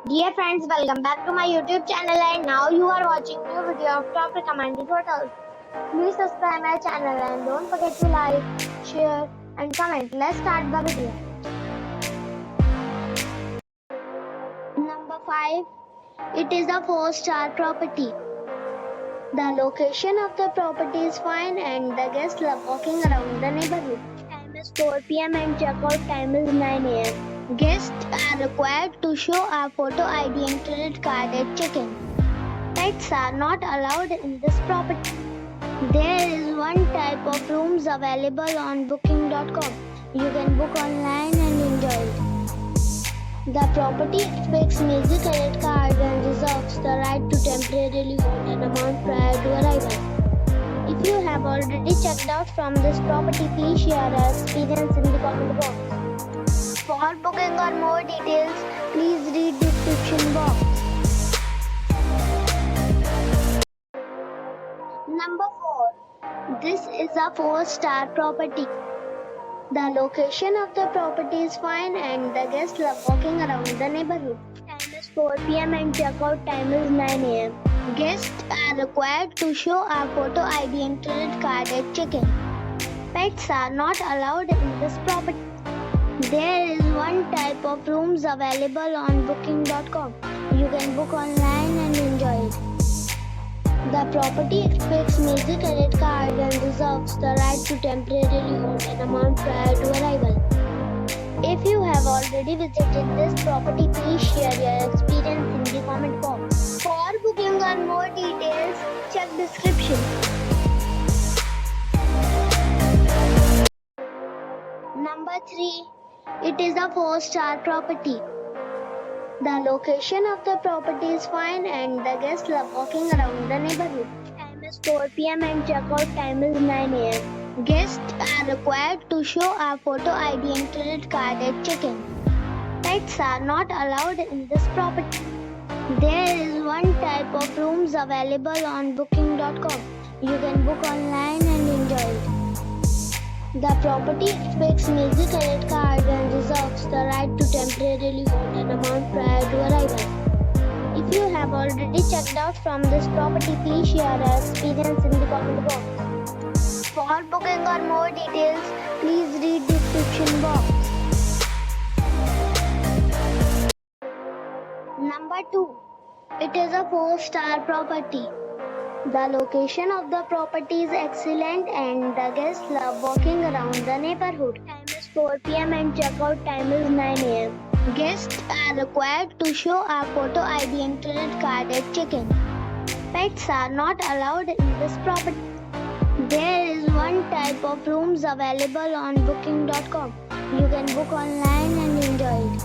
Dear friends, welcome back to my YouTube channel and now you are watching new video of top recommended hotels. Please subscribe my channel and don't forget to like, share and comment. Let's start the video. Number 5. It is a 4-star property. The location of the property is fine and the guests love walking around the neighborhood. Time is 4 p.m. and checkout time is 9 a.m. Guests are required to show a photo ID and credit card at check-in. Pets are not allowed in this property. There is one type of rooms available on booking.com. You can book online and enjoy it. The property expects major credit cards and reserves the right to temporarily hold an amount prior to arrival. If you have already checked out from this property, please share your experience in the comment box. For booking or more details, please read description box. Number 4. This is a 4-star property. The location of the property is fine and the guests love walking around the neighborhood. Time is 4 p.m. and checkout time is 9 a.m. Guests are required to show a photo ID and credit card at check-in. Pets are not allowed in this property. There is one type of rooms available on booking.com. You can book online and enjoy it. The property expects major credit cards and reserves the right to temporarily hold an amount prior to arrival. If you have already visited this property, please share your experience in the comment box. For booking or more details, check description. Number 3. It is a 4-star property. The location of the property is fine and the guests love walking around the neighborhood. Time is 4 p.m. and checkout time is 9 a.m. Guests are required to show a photo ID and credit card at check-in. Pets are not allowed in this property. There is one type of rooms available on booking.com. You can book online and enjoy it. The property expects major credit cards and reserves the right to temporarily hold an amount prior to arrival. If you have already checked out from this property, please share your experience in the comment box. For booking or more details, please read description box. Number 2. It is a 4-star property. The location of the property is excellent and the guests love walking around the neighborhood. Time is 4 p.m. and checkout time is 9 a.m. Guests are required to show a photo ID and credit card at check-in. Pets are not allowed in this property. There is one type of rooms available on booking.com. You can book online and enjoy it.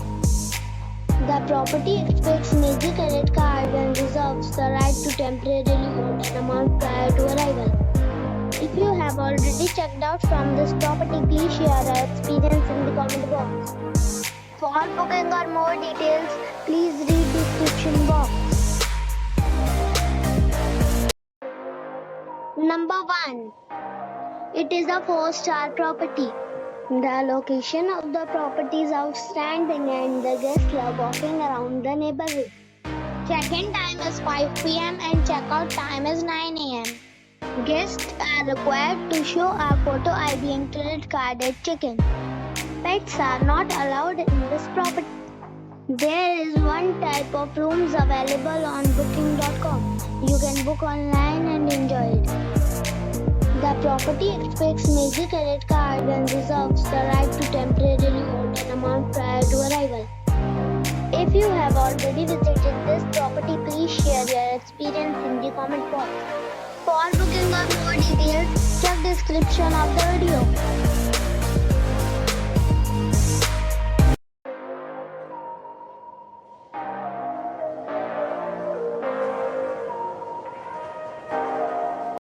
The property expects major credit cards and reserves the right to temporarily hold an amount prior to arrival. If you have already checked out from this property, please share your experience in the comment box. For booking or more details, please read description box. Number 1. It is a 4-star property. The location of the property is outstanding and the guests love walking around the neighborhood. Check-in time is 5 p.m. and checkout time is 9 a.m. Guests are required to show a photo ID and credit card at check-in. Pets are not allowed in this property. There is one type of rooms available on booking.com. You can book online and enjoy it. The property expects major credit cards and reserves the right to temporarily hold an amount prior to arrival. If you have already visited this property, please share your experience in the comment box. For booking or more details, check description of the video.